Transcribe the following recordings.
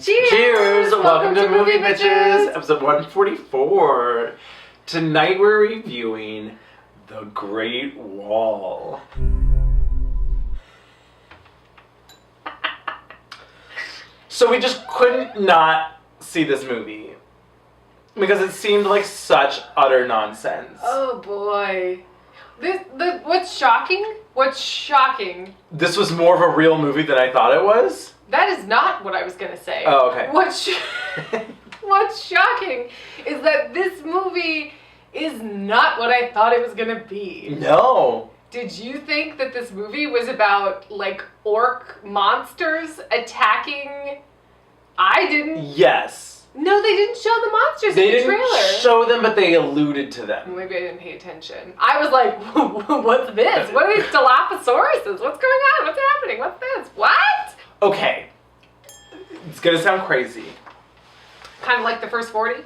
Cheers! Cheers! Welcome to Movie Bitches, episode 144. Tonight we're reviewing The Great Wall. So we just couldn't not see this movie because it seemed like such utter nonsense. Oh boy. What's shocking? What's shocking? This was more of a real movie than I thought it was. That is not what I was gonna say. Oh, okay. What's shocking is that this movie is not what I thought it was gonna be. No. Did you think that this movie was about, like, orc monsters attacking? I didn't. Yes. No, they didn't show the monsters They in the didn't trailer. show them, but they alluded to them. Maybe I didn't pay attention. I was like, what's this? What are these dilophosauruses? What's going on? What's happening? What's this? What? Okay. It's gonna sound crazy. Kind of like the first 40?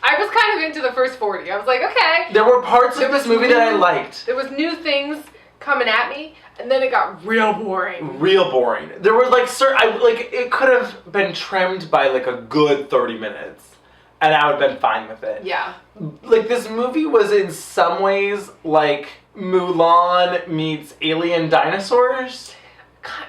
I was kind of into the first 40. I was like, okay. There were parts of this movie that I liked. There was new things coming at me, and then it got real boring. Real boring. There was like it could have been trimmed by like a good 30 minutes, and I would have been fine with it. Yeah. Like this movie was in some ways like Mulan meets Alien Dinosaurs.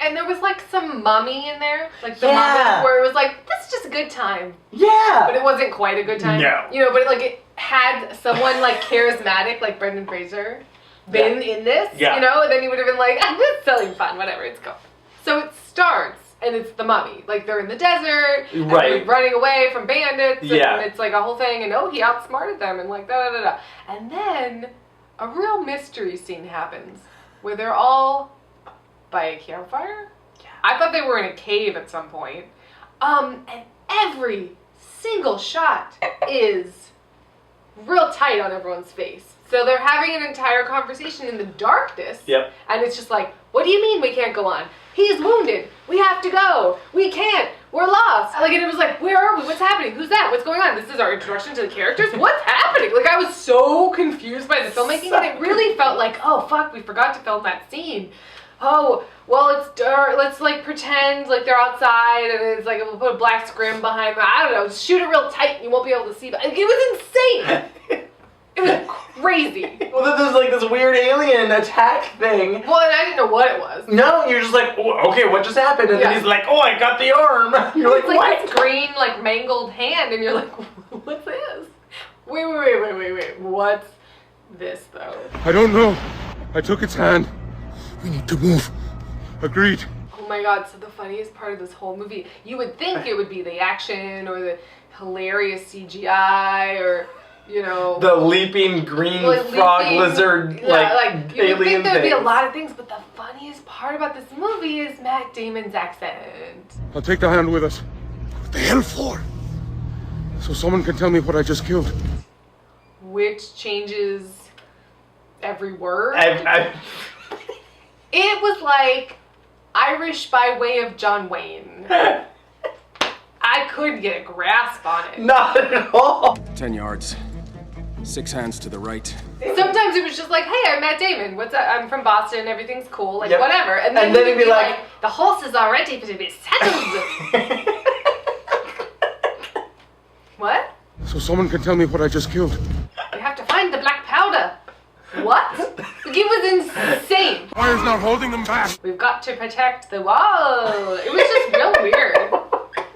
And there was like some mummy in there, like the mummy, where it was like, this is just a good time. Yeah. But it wasn't quite a good time. No. You know, but it had someone like charismatic, like Brendan Fraser, been in this, you know, and then he would have been like, I'm just selling fun, whatever, it's cool. So it starts, and it's the mummy. Like, they're in the desert, and they're running away from bandits, and it's like a whole thing, and he outsmarted them, and like, da-da-da-da. And then a real mystery scene happens, where they're all by a campfire? Yeah. I thought they were in a cave at some point. And every single shot is real tight on everyone's face. So they're having an entire conversation in the darkness. Yep. And it's just like, what do you mean we can't go on? He's wounded. We have to go. We can't. We're lost. Like, and it was like, where are we? What's happening? Who's that? What's going on? This is our introduction to the characters? What's happening? Like, I was so confused by the filmmaking, and it really felt like, oh, fuck, we forgot to film that scene. Oh, well, it's dark. Let's, like, pretend like they're outside, and it's like, we'll put a black scrim behind them. I don't know. Shoot it real tight, and you won't be able to see. But it was insane. It was crazy. Well, then there's like this weird alien attack thing. Well, and I didn't know what it was. No, you're just like, oh, okay, what just happened? And then he's like, oh, I got the arm. You're like, it's what? It's like this green, like, mangled hand, and you're like, what's this? Wait. What's this, though? I don't know. I took its hand. We need to move. Agreed. Oh my god, so the funniest part of this whole movie, you would think it would be the action or the hilarious CGI or, you know... The leaping green frog lizard, you alien would think there'd be a things. lot of things, but the funniest part about this movie is Matt Damon's accent. I'll take the hand with us. What the hell for? So someone can tell me what I just killed. Which changes every word. It was like Irish by way of John Wayne. I couldn't get a grasp on it. Not at all. 10 yards. 6 hands to the right. Sometimes it was just like, hey, I'm Matt Damon. What's up? I'm from Boston. Everything's cool. Like, whatever. And then he'd be like, the horses are ready to be saddled. What? So someone can tell me what I just killed. We have to find the black powder. What? Like, it was insane. Fire's not holding them back. We've got to protect the wall. It was just real weird.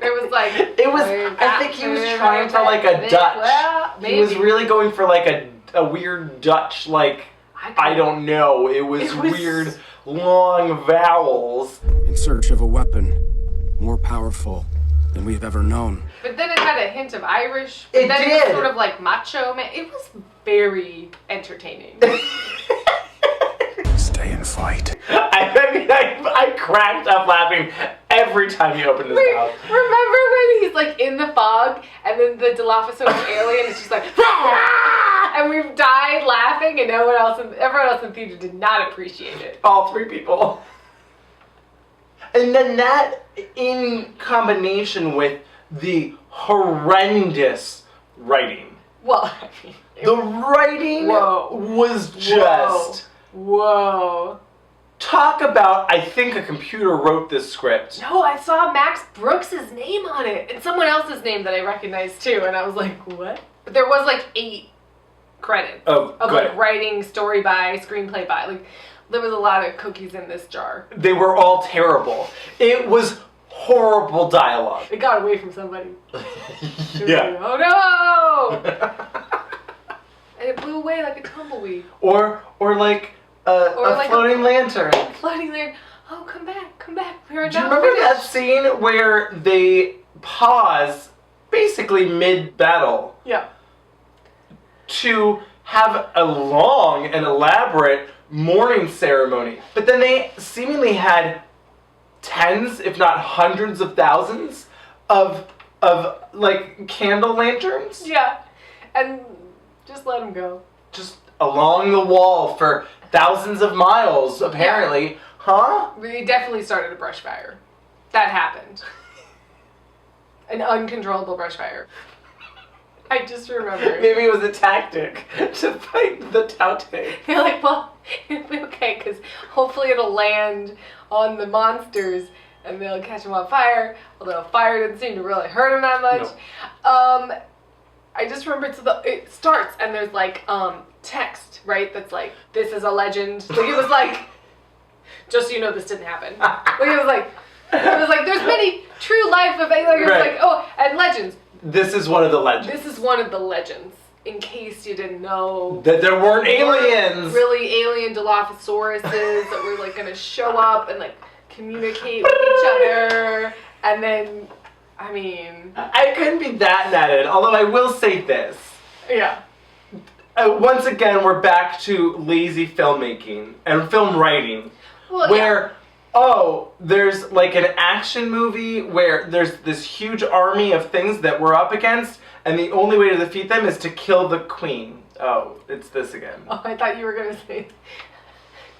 It was like... I think he was trying for like a Dutch. Well, maybe. He was really going for like a weird Dutch, like, I don't know. It was weird, long vowels. In search of a weapon more powerful than we have ever known. But then it had a hint of Irish. It then did. It was sort of like macho man. It was very entertaining. Stay and fight. I cracked up laughing every time he opened his mouth. Remember when he's like in the fog and then the dilophosaurus alien is just like, ah! And we've died laughing and everyone else in theater did not appreciate it. All 3 people. And then that in combination with the horrendous writing. Well, I mean, the writing was just... Whoa. Talk about, I think a computer wrote this script. No, I saw Max Brooks' name on it, and someone else's name that I recognized too, and I was like, what? But there was like 8 credits of like writing, story by, screenplay by. Like, there was a lot of cookies in this jar. They were all terrible. It was horrible dialogue. It got away from somebody. Yeah. Like, oh no! And it blew away like a tumbleweed. Or like a floating lantern. Floating lantern. Oh, come back, come back. Do you remember that scene where they pause, basically mid-battle? Yeah. To have a long and elaborate mourning ceremony. But then they seemingly had tens, if not hundreds of thousands of like candle lanterns. Yeah. And just let them go. Just along the wall for thousands of miles, apparently. Yeah. Huh? We definitely started a brush fire. That happened. An uncontrollable brush fire. I just remember. Maybe it was a tactic to fight the Taute. You're like, well, it'll be okay, because hopefully it'll land on the monsters and they'll catch them on fire, although fire didn't seem to really hurt them that much. No. I just remember it starts and there's like text, right, that's like, this is a legend. Like, it was like, just so you know, this didn't happen. Like, it was like, there's many true life of, like, it was like, oh, and legends. This is one of the legends. This is one of the legends, in case you didn't know. That there weren't aliens! Really alien dilophosaurus that were, like, gonna show up and, like, communicate with each other. And then, I mean... I couldn't be that mad at it, although I will say this. Yeah. Once again, we're back to lazy filmmaking and film writing. Well, where... Oh, there's like an action movie where there's this huge army of things that we're up against, and the only way to defeat them is to kill the queen. Oh, it's this again. Oh, I thought you were going to say,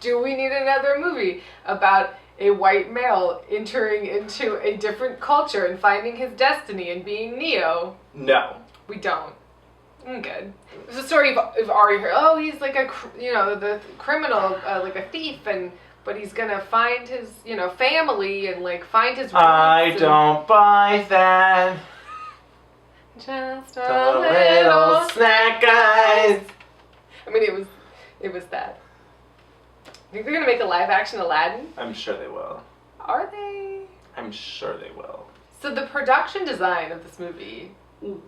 do we need another movie about a white male entering into a different culture and finding his destiny and being Neo? No. We don't. Good. It's a story of Ari. Oh, he's like the criminal, like a thief, but he's gonna find his, family and like find his roots. I don't buy that. Just a little snack, guys. I mean, it was that. Think they're gonna make a live action Aladdin? I'm sure they will. Are they? I'm sure they will. So the production design of this movie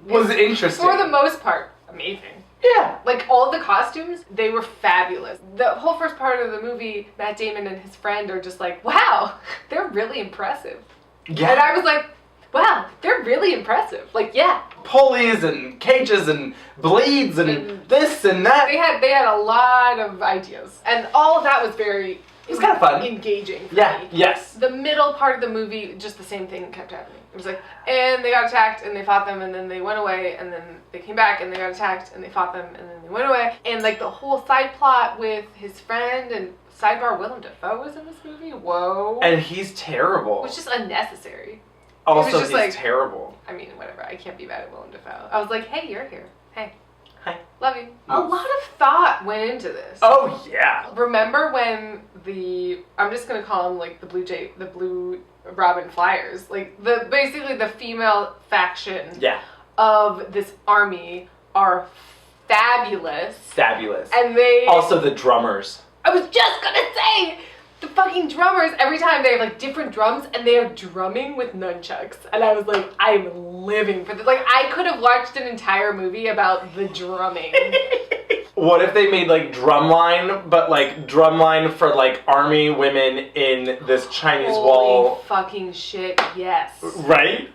was interesting. For the most part, amazing. Yeah. Like, all the costumes, they were fabulous. The whole first part of the movie, Matt Damon and his friend are just like, wow, they're really impressive. Yeah. And I was like, wow, they're really impressive. Like, yeah. Pulleys and cages and blades and this and that. They had a lot of ideas. And all of that was very... It was kind of fun. Engaging for me. Yes. The middle part of the movie, just the same thing kept happening. It was like, and they got attacked, and they fought them, and then they went away, and then they came back, and they got attacked, and they fought them, and then they went away. And, like, the whole side plot with his friend, and sidebar, Willem Dafoe was in this movie? Whoa. And he's terrible. It was just unnecessary. Also, he's like, terrible. I mean, whatever. I can't be mad at Willem Dafoe. I was like, hey, you're here. Hey. Hi. Love you. A lot of thought went into this. Oh, yeah. Remember when I'm just going to call them, like, the Blue Robin Flyers, like, basically the female faction of this army are fabulous. Fabulous. And they... Also the drummers. I was just going to say... The fucking drummers, every time they have, like, different drums, and they are drumming with nunchucks. And I was like, I'm living for this. Like, I could have watched an entire movie about the drumming. What if they made, like, Drumline, but, like, Drumline for, like, army women in this Chinese wall? Holy fucking shit, yes. Right?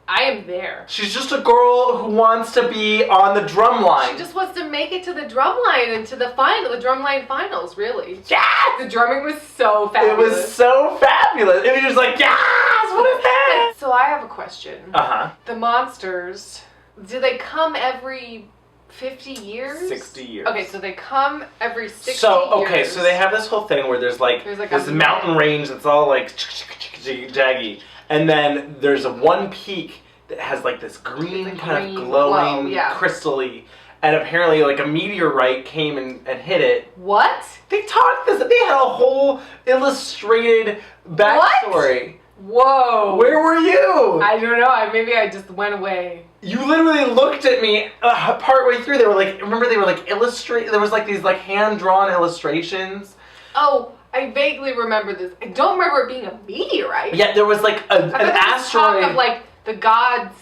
I am there. She's just a girl who wants to be on the drum line. She just wants to make it to the drum line and to the drumline finals, really. Yes! The drumming was so fabulous. It was so fabulous. It was just like, yes! What is that? So I have a question. Uh-huh. The monsters, do they come every 50 years? 60 years. Okay, so they come every 60 years. So they have this whole thing where there's this mountain range that's all like jaggy. And then there's one peak that has like this green kind of glowing crystal-y. and apparently like a meteorite came and hit it. What? They talked this. They had a whole illustrated backstory. Whoa. Where were you? I don't know. Maybe I just went away. You literally looked at me partway through. They were like, remember they were like illustrate. There was like these like hand-drawn illustrations. Oh, I vaguely remember this. I don't remember it being a meteorite. Yeah, there was like an asteroid. Talk of like the gods.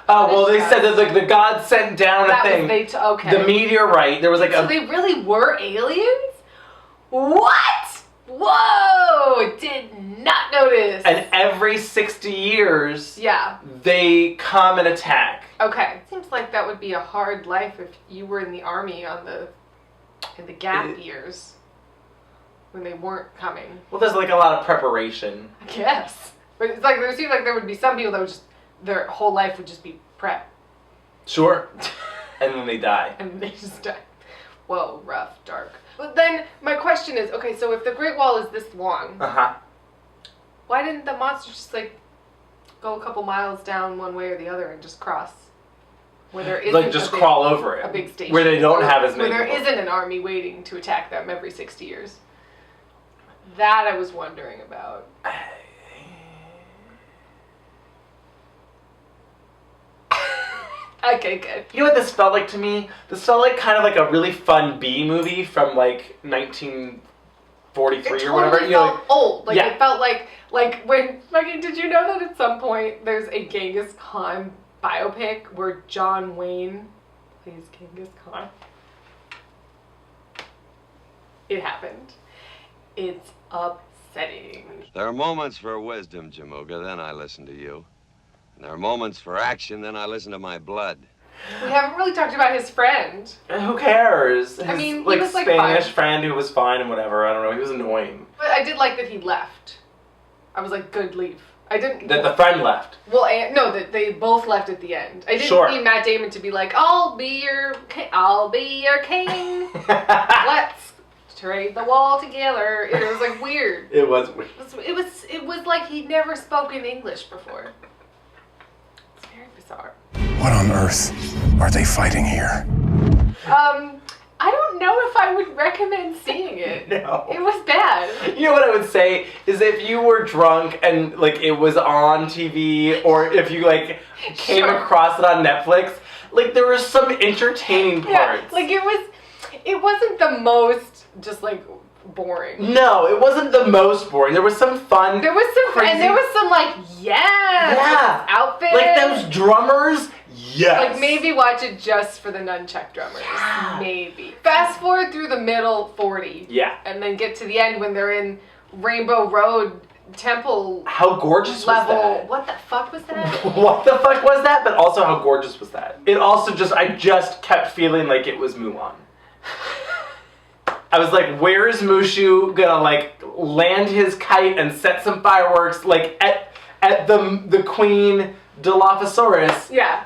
Oh well, they said that like the gods sent down a thing. Okay. The meteorite. There was like so they really were aliens? What? Whoa! Did not notice. And every 60 years, yeah, they come and attack. Okay. Seems like that would be a hard life if you were in the army in the gap years when they weren't coming. Well, there's like a lot of preparation. I guess. But it's like there seems like there would be some people that would just their whole life would just be prep. Sure. And then they die. And they just die. Whoa, rough, dark. But then my question is, okay, so if the Great Wall is this long, why didn't the monster just like go a couple miles down one way or the other and just cross? Where there isn't like just crawl over it. A big station. Where they don't have as many Where there people. isn't an army waiting to attack them every 60 years. That I was wondering about. Okay, good. You know what this felt like to me? This felt like kind of like a really fun B movie from like 1943 or whatever. It felt like, old. Like yeah. It felt like when fucking. Did you know that at some point there's a Genghis Khan biopic where John Wayne plays Genghis Khan? It happened. It's upsetting. There are moments for wisdom, Jamuga, then I listen to you. And there are moments for action, then I listen to my blood. We haven't really talked about his friend. Who cares? His, I mean, he like was, like, Spanish fine. friend who was fine and whatever. I don't know. He was annoying. But I did like that he left. I was like, good, leave. I didn't. That the friend left. Well, no, that they both left at the end. I didn't need Matt Damon to be like, I'll be your king. Let's trade the wall together. It was like weird. It was weird. It was like he'd never spoken English before. It's very bizarre. What on earth are they fighting here? I don't know if I would recommend seeing it. No. It was bad. You know what I would say is if you were drunk and like it was on TV, or if you like came across it on Netflix, like there were some entertaining parts. Yeah, like it wasn't the most just like boring. No, it wasn't the most boring. There was some fun. There was some crazy... and there was some like outfits. Like those drummers. Yes. Like maybe watch it just for the nunchuck drummers. Yeah. Maybe. Fast forward through the middle 40. Yeah. And then get to the end when they're in Rainbow Road Temple. How gorgeous level. Was that? What the fuck was that? What the fuck was that? But also how gorgeous was that? It also I just kept feeling like it was Mulan. I was like, where is Mushu gonna like land his kite and set some fireworks like at the Queen dilophosaurus? Yeah.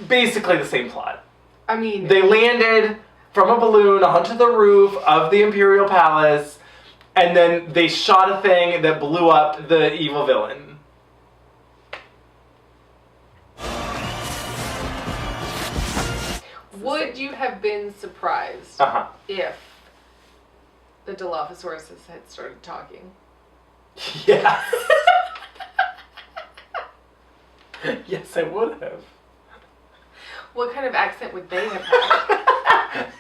Basically the same plot. I mean, they landed from a balloon onto the roof of the Imperial Palace, and then they shot a thing that blew up the evil villain. Would you have been surprised if the Dilophosaurus had started talking? Yeah. Yes, I would have. What kind of accent would they have had?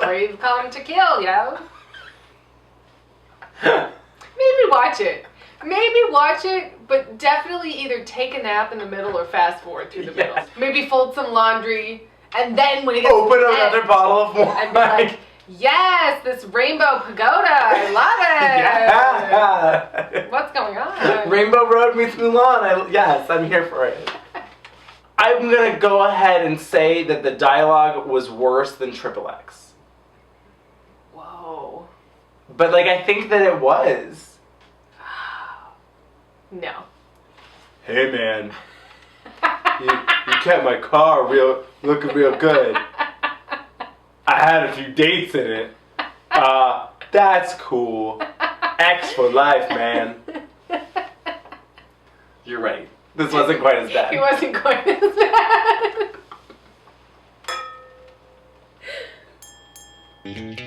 Brave come to kill, yo. Maybe watch it. But definitely either take a nap in the middle or fast forward through the middle. Maybe fold some laundry, and then when you get open another bottle of wine and be like, yes, this rainbow pagoda, I love it. Yeah. What's going on? Rainbow Road meets Mulan. Yes, I'm here for it. I'm gonna go ahead and say that the dialogue was worse than Triple X. Whoa. But like, I think that it was. No. Hey man, you kept my car looking real good. I had a few dates in it. That's cool. X for life, man. You're right. This wasn't quite as bad. He wasn't quite as bad. Bye.